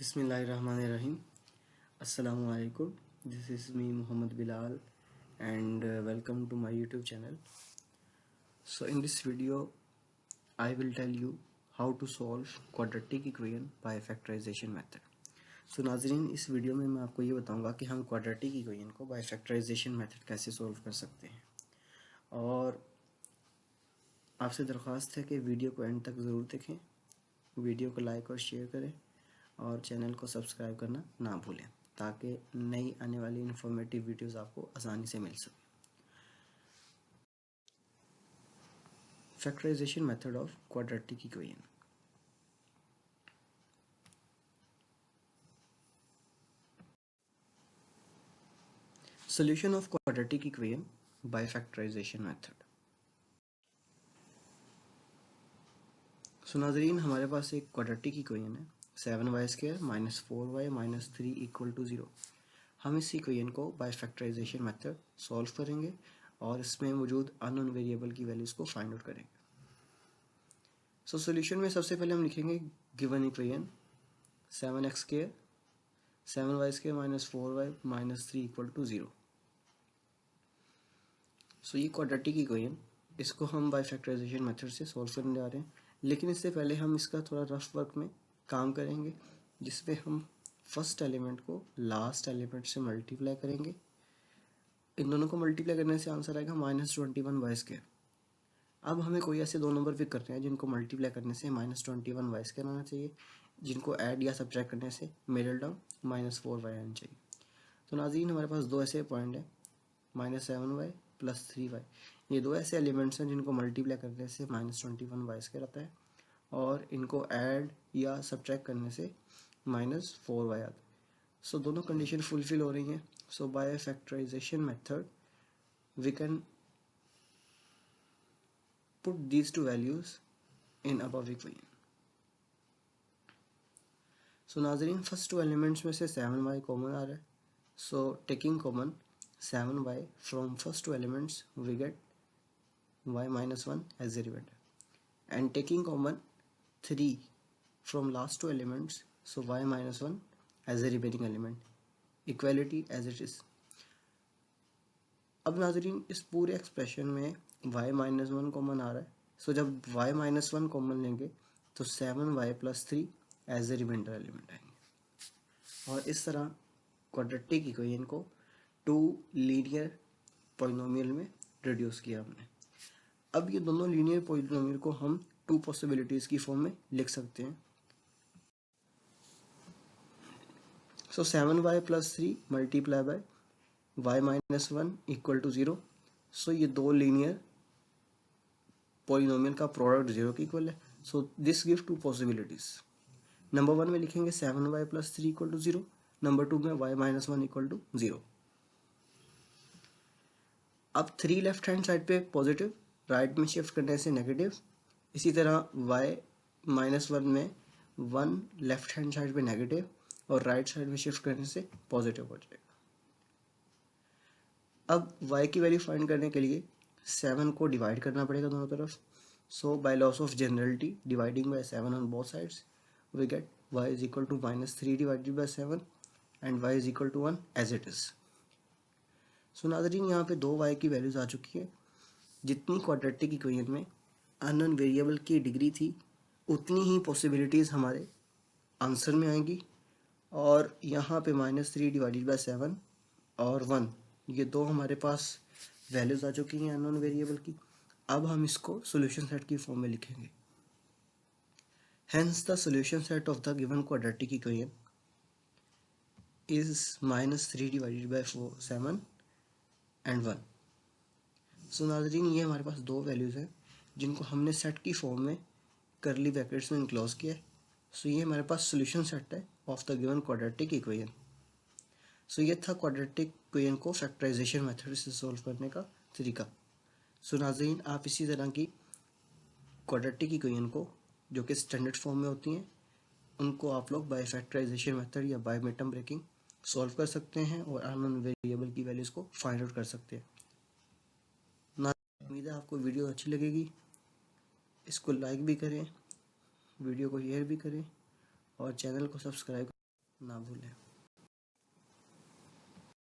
Bismillahirrahmanirrahim. Assalamu alaikum. This is me Muhammad Bilal and welcome to my YouTube channel. So in this video I will tell you how to solve quadratic equation by factorization method. So नाज़रीन, इस video में मैं आपको ये बताऊंगा कि हम quadratic equation को बाय फैक्टराइजेशन मेथड कैसे सॉल्व कर सकते हैं। और आपसे दरख्वास्त है कि वीडियो को एंड तक ज़रूर देखें, वीडियो को लाइक और शेयर करें और चैनल को सब्सक्राइब करना ना भूलें ताकि नई आने वाली इंफॉर्मेटिव वीडियोस आपको आसानी से मिल सके। Factorization method of quadratic equation. Solution of quadratic equation by factorization method. So नाज़रीन, हमारे पास एक क्वाड्रेटिक इक्वेशन है 7y² - 4y - 3 = 0। हम इस इक्वेशन को बाय फैक्टराइजेशन मेथड सॉल्व करेंगे और इसमें मौजूद अननोन वेरिएबल की वैल्यूज़ को फाइंड आउट करेंगे। सो सॉल्यूशन में सबसे पहले हम लिखेंगे given equation 7x² 7y² - 4y - 3 = 0। सो ये क्वाड्रेटिक इक्वेशन, इसको हम बाय फैक्टराइजेशन मेथड से सॉल्व करने जा रहे हैं, लेकिन इससे पहले हम इसका थोड़ा रफ वर्क में काम करेंगे जिसमें हम फर्स्ट एलिमेंट को लास्ट एलिमेंट से मल्टीप्लाई करेंगे। इन दोनों को मल्टीप्लाई करने से आंसर आएगा -21y²। अब हमें कोई ऐसे दो नंबर पिक करते हैं जिनको मल्टीप्लाई करने से -21y² आना चाहिए, जिनको ऐड या सब्ट्रैक्ट करने से मिडिल टर्म -4y आना चाहिए। तो नाज़रीन, हमारे पास दो ऐसे पॉइंट हैं -7y + 3y। ये दो ऐसे एलिमेंट्स हैं जिनको मल्टीप्लाई करने से -21y² आता है और इनको ऐड या सब्ट्रैक्ट करने से -4y आता है। सो दोनों कंडीशन फुलफिल हो रही हैं। So by factorization method we can put these two values in above equation. So नाज़रीन, फर्स्ट टू एलिमेंट्स में से 7y कॉमन आ रहा है। So taking common 7y from first two elements we get y - 1 as a reminder and taking common 3 from last two elements, so y - 1 as a remaining element, equality as it is. अब नाज़रीन, इस पूरे expression में y - 1 common आ रहा है। सो जब y - 1 common लेंगे तो 7y + 3 as a reminder element आएंगे और इस तरह क्वाड्रेटिक इक्वेशन को टू लीनियर पॉलिनोमियल में रिड्यूस किया हमने। अब ये दोनों लीनियर पॉलिनोमियल को हम टू पॉसिबिलिटीज़ की फॉर्म में लिख सकते हैं। सो 7y + 3 मल्टीप्लाई बाय y - 1 = 0। सो ये दो लीनियर पॉलिनोमियल का प्रोडक्ट 0 के इक्वल है। So this give to possibilities. Number 1 में लिखेंगे 7y + 3 = 0, नंबर 2 में y - 1 = 0। अब 3 लेफ्ट हैंड साइड पे पॉजिटिव, राइट में शिफ्ट करने से नेगेटिव। इसी तरह y - 1 में 1 लेफ्ट हैंड साइड पे नेगेटिव और राइट साइड में शिफ्ट करने से पॉजिटिव हो जाएगा। अब y की वैल्यू फाइंड करने के लिए 7 को डिवाइड करना पड़ेगा दोनों तरफ। So by loss of generality dividing by 7 on both sides we get y = -3 divided by 7 and y = 1 as it is. So नाज़रीन, यहाँ पे दो y की वैल्यूज आ चुकी है। जितनी क्वाड्रेटिक इक्वेशन में अननोन वेरिएबल की डिग्री थी उतनी ही पॉसिबिलिटीज़ हमारे आंसर में आएंगी। और यहाँ पे -3 डिवाइडेड बाय 7 और 1, ये दो हमारे पास वैल्यूज आ चुकी हैं अननोन वेरिएबल की। अब हम इसको सॉल्यूशन सेट की फॉर्म में लिखेंगे। Hence the solution set of the given quadratic equation is -3 divided by 7 and 1। सो नाज़रीन, ये हमारे पास दो वैल्यूज़ हैं जिनको हमने सेट की फॉर्म में करली ब्रैकेट्स में इनक्लोज किया है। सो ये हमारे पास सॉल्यूशन सेट है of the given quadratic equation. So ये था क्वाड्रेटिक इक्वेशन को फैक्टराइजेशन मेथड से सॉल्व करने का तरीका। सो नाज़रीन, आप इसी तरह की क्वाड्रेटिक इक्वेशन को जो कि स्टैंडर्ड फॉर्म में होती हैं उनको आप लोग बाय फैक्टराइजेशन मेथड या बाय मिड-टर्म ब्रेकिंग सॉल्व कर सकते हैं और अननोन वेरिएबल की वैल्यूज़ को फाइंड आउट कर सकते हैं। उम्मीद है आपको वीडियो अच्छी लगेगी। इसको लाइक भी करें, वीडियो को शेयर भी करें और चैनल को सब्सक्राइब ना भूलें।